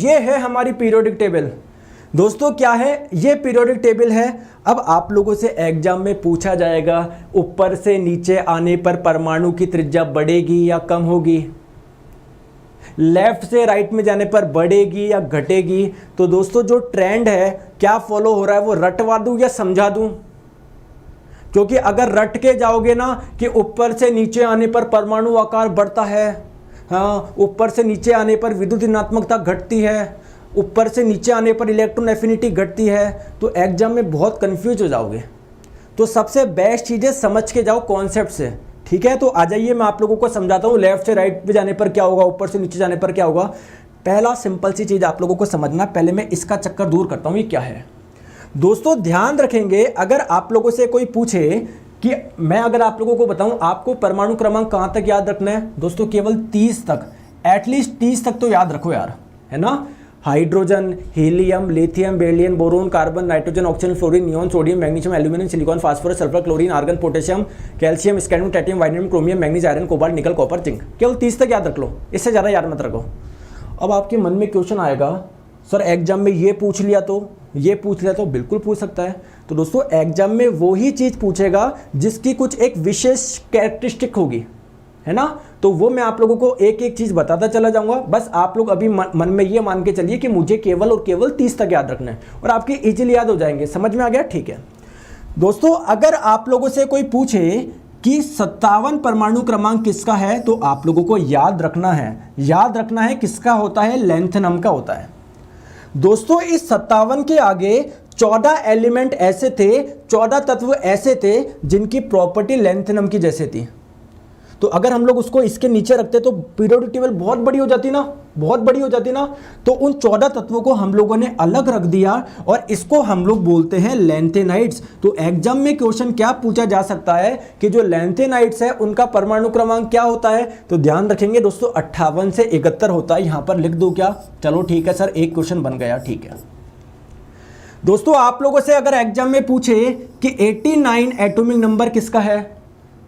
ये है हमारी पीरियोडिक टेबल। दोस्तों क्या है ये पीरियोडिक टेबल है। अब आप लोगों से एग्जाम में पूछा जाएगा ऊपर से नीचे आने पर परमाणु की त्रिज्या बढ़ेगी या कम होगी, लेफ्ट से राइट में जाने पर बढ़ेगी या घटेगी। तो दोस्तों जो ट्रेंड है क्या फॉलो हो रहा है वो रटवा दूं या समझा दूं? क्योंकि अगर रट के जाओगे ना कि ऊपर से नीचे आने पर परमाणु आकार बढ़ता है, हाँ, ऊपर से नीचे आने पर विद्युत ऋणात्मकता घटती है, ऊपर से नीचे आने पर इलेक्ट्रॉन एफिनिटी घटती है, तो एग्जाम में बहुत कंफ्यूज हो जाओगे। तो सबसे बेस्ट चीज़ है समझ के जाओ कॉन्सेप्ट से, ठीक है। तो आ जाइए मैं आप लोगों को समझाता हूँ लेफ्ट से राइट पे जाने पर क्या होगा, ऊपर से नीचे जाने पर क्या होगा। पहला सिंपल सी चीज़ आप लोगों को समझना, पहले मैं इसका चक्कर दूर करता हूँ ये क्या है। दोस्तों ध्यान रखेंगे, अगर आप लोगों से कोई पूछे कि मैं अगर आप लोगों को बताऊं आपको परमाणु क्रमांक कहाँ तक याद रखना है, दोस्तों केवल 30 तक, एटलीस्ट 30 तक तो याद रखो यार, है ना। Hydrogen, helium, lithium, beryllium, boron, carbon, nitrogen, oxygen, fluorine, neon, sodium, magnesium, aluminium, silicon, phosphorus, sulphur, chlorine, argon, potassium, calcium, scandium, titanium, vanadium, chromium, manganese, iron, cobalt, nickel, copper, zinc, केवल 30 तक याद रख लो, इससे ज़्यादा याद मत रखो। अब आपके मन में क्वेश्चन आएगा सर एग्जाम में ये पूछ लिया तो, ये पूछ लिया तो, बिल्कुल पूछ सकता है। तो दोस्तों एग्जाम में वही चीज़ पूछेगा जिसकी कुछ एक विशेष कैरेक्टरिस्टिक होगी, है ना। तो वो मैं आप लोगों को एक एक चीज़ बताता चला जाऊंगा। बस आप लोग अभी मन में ये मान के चलिए कि मुझे केवल और केवल 30 तक याद रखना है और आपके इजीली याद हो जाएंगे। समझ में आ गया? ठीक है दोस्तों, अगर आप लोगों से कोई पूछे कि 57 परमाणु क्रमांक किसका है, तो आप लोगों को याद रखना है किसका होता है, लेंथेनम का होता है। दोस्तों इस 57 के आगे 14 एलिमेंट ऐसे थे, 14 तत्व ऐसे थे जिनकी प्रॉपर्टी लेंथेनम की जैसे थी। तो अगर हम लोग उसको इसके नीचे रखते तो पीरियोडिक टेबल बहुत बड़ी हो जाती ना, तो उन 14 तत्वों को हम लोगों ने अलग रख दिया और इसको हम लोग बोलते हैं लेंथेनाइड्स। तो एग्जाम में क्वेश्चन क्या पूछा जा सकता है कि जो लेंथेनाइड्स है उनका परमाणु क्रमांक क्या होता है। तो ध्यान रखेंगे दोस्तों 58 से 71 होता है। यहां पर लिख दो क्या? चलो ठीक है सर, एक क्वेश्चन बन गया, ठीक है। दोस्तों आप लोगों से अगर एग्जाम में पूछे कि 89 एटॉमिक नंबर किसका है,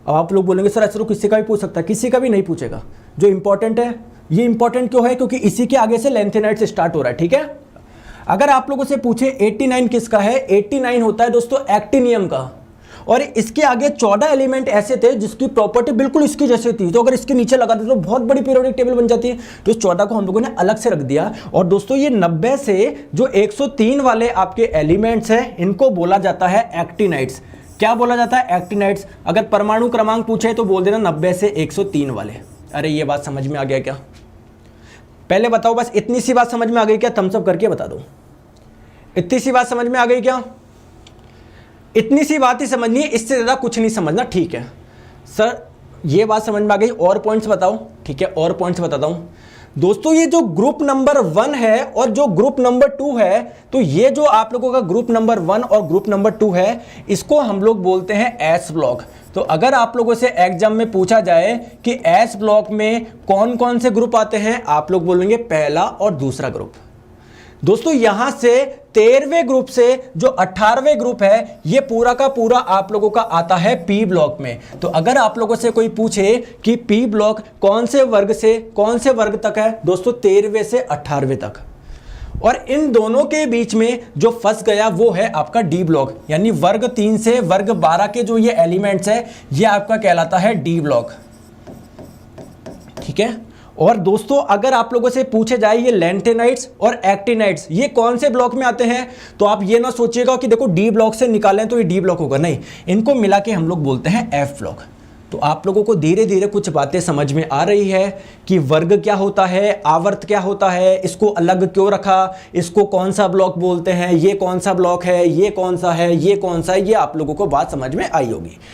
अब आप लोग बोलेंगे सर ऐसा तो किसी का भी पूछ सकता है, किसी का भी नहीं पूछेगा। जो इंपॉर्टेंट है, ये इंपॉर्टेंट क्यों है? क्योंकि इसी के आगे से लेंथेनाइड से स्टार्ट हो रहा है, ठीक है। अगर आप लोगों से पूछे 89 किसका है, 89 होता है दोस्तों एक्टिनियम का। और इसके आगे 14 एलिमेंट ऐसे थे जिसकी प्रॉपर्टी बिल्कुल इसकी जैसे थी, तो अगर इसके नीचे लगाते तो बहुत बड़ी पीरियोडिक टेबल बन जाती है। तो इस 14 को हम लोगों ने अलग से रख दिया। और दोस्तों ये 90 से जो 103 वाले आपके एलिमेंट्स हैं इनको बोला जाता है एक्टिनाइड्स। क्या बोला जाता है? एक्टिनाइड्स। अगर परमाणु क्रमांक पूछे तो बोल देना 90 से 103 वाले। अरे ये बात समझ में आ गया क्या? पहले बताओ, बस इतनी सी बात समझ में आ गई क्या? थम्स अप करके बता दो, इतनी सी बात समझ में आ गई क्या? इतनी सी बात ही समझनी है, इससे ज़्यादा कुछ नहीं समझना, ठीक है सर। ये बात समझ में आ गई, और पॉइंट्स बताओ, ठीक है और पॉइंट्स बताता हूँ। दोस्तों ये जो ग्रुप नंबर 1 है और जो ग्रुप नंबर 2 है, तो ये जो आप लोगों का ग्रुप नंबर 1 और ग्रुप नंबर 2 है, इसको हम लोग बोलते हैं एस ब्लॉक। तो अगर आप लोगों से एग्जाम में पूछा जाए कि एस ब्लॉक में कौन कौन से ग्रुप आते हैं, आप लोग बोलेंगे पहला और दूसरा ग्रुप। दोस्तों यहां से 13वें ग्रुप से जो 18वें ग्रुप है, ये पूरा का पूरा आप लोगों का आता है पी ब्लॉक में। तो अगर आप लोगों से कोई पूछे कि पी ब्लॉक कौन से वर्ग से कौन से वर्ग तक है, दोस्तों 13वें से 18वें तक। और इन दोनों के बीच में जो फंस गया वो है आपका डी ब्लॉक, यानी वर्ग 3 से वर्ग 12 के जो ये एलिमेंट्स है, ये आपका कहलाता है डी ब्लॉक, ठीक है। और दोस्तों अगर आप लोगों से पूछे जाए ये लेंथेनाइड्स और एक्टिनाइड्स ये कौन से ब्लॉक में आते हैं, तो आप ये ना सोचिएगा कि देखो डी ब्लॉक से निकालें तो ये डी ब्लॉक होगा, नहीं, इनको मिला के हम लोग बोलते हैं एफ ब्लॉक। तो आप लोगों को धीरे धीरे कुछ बातें समझ में आ रही है कि वर्ग क्या होता है, आवर्त क्या होता है, इसको अलग क्यों रखा, इसको कौन सा ब्लॉक बोलते हैं, ये कौन सा ब्लॉक है, ये कौन सा है, ये कौन सा है, ये आप लोगों को बात समझ में आई होगी।